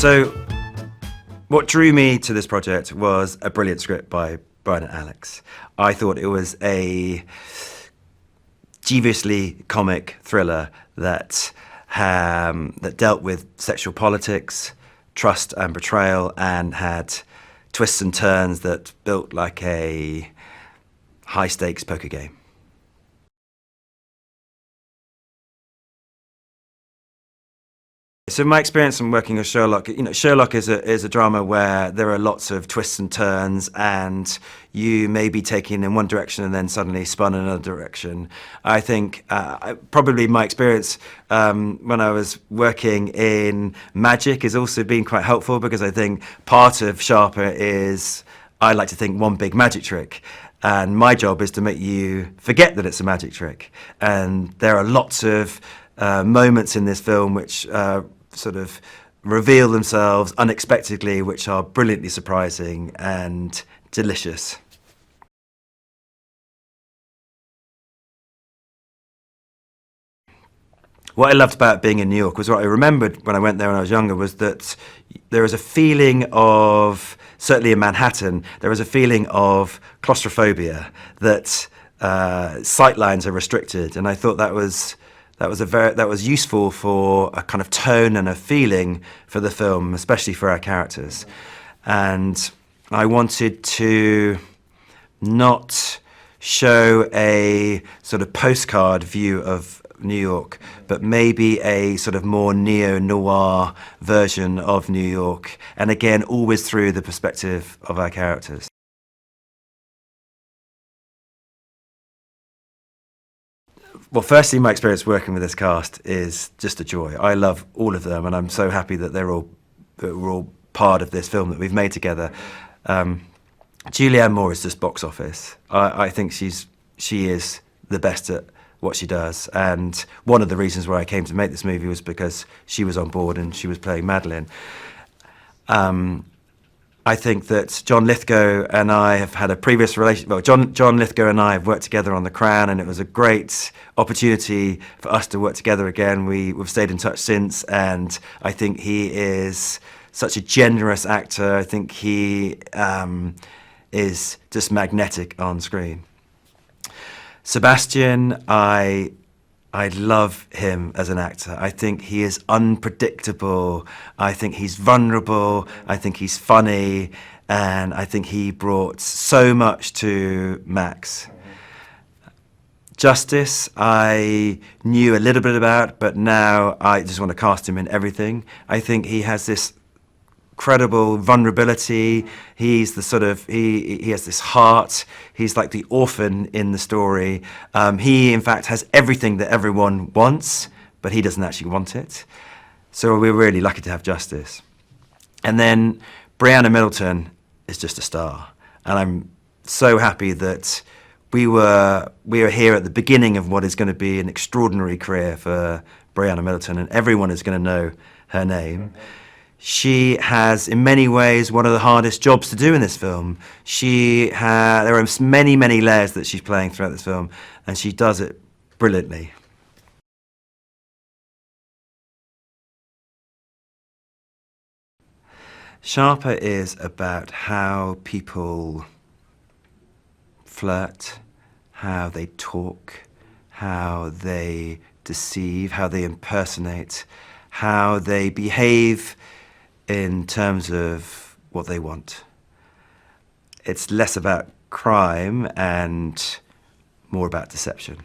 So what drew me to this project was a brilliant script by Brian and Alex. I thought it was a deviously comic thriller that dealt with sexual politics, trust and betrayal, and had twists and turns that built like a high-stakes poker game. So my experience from working with Sherlock, Sherlock is a drama where there are lots of twists and turns, and you may be taken in one direction and then suddenly spun in another direction. I think probably my experience when I was working in magic has also been quite helpful, because I think part of Sharper is, I like to think, one big magic trick. And my job is to make you forget that it's a magic trick. And there are lots of moments in this film which sort of reveal themselves unexpectedly, which are brilliantly surprising and delicious. What I loved about being in New York was, what I remembered when I went there when I was younger, was that there was a feeling of, certainly in Manhattan, there was a feeling of claustrophobia, that sightlines are restricted, and I thought that was useful for a kind of tone and a feeling for the film, especially for our characters. And I wanted to not show a sort of postcard view of New York, but maybe a sort of more neo-noir version of New York, and again, always through the perspective of our characters. Well, firstly, my experience working with this cast is just a joy. I love all of them, and I'm so happy that we're all part of this film that we've made together. Julianne Moore is just box office. I think she is the best at what she does, and one of the reasons why I came to make this movie was because she was on board and she was playing Madeline. I think that John Lithgow and I have had a previous relationship. Well, John Lithgow and I have worked together on The Crown, and it was a great opportunity for us to work together again. We've stayed in touch since, and I think he is such a generous actor. I think he is just magnetic on screen. Sebastian, I love him as an actor. I think he is unpredictable. I think he's vulnerable. I think he's funny. And I think he brought so much to Max. Justice, I knew a little bit about, but now I just want to cast him in everything. I think he has this incredible vulnerability. He's the sort of, he has this heart. He's like the orphan in the story. He, in fact, has everything that everyone wants, but he doesn't actually want it. So we're really lucky to have Justice. And then Briana Middleton is just a star. And I'm so happy that we were here at the beginning of what is going to be an extraordinary career for Briana Middleton, and everyone is going to know her name. She has, in many ways, one of the hardest jobs to do in this film. There are many, many layers that she's playing throughout this film, and she does it brilliantly. Sharper is about how people flirt, how they talk, how they deceive, how they impersonate, how they behave in terms of what they want. It's less about crime and more about deception.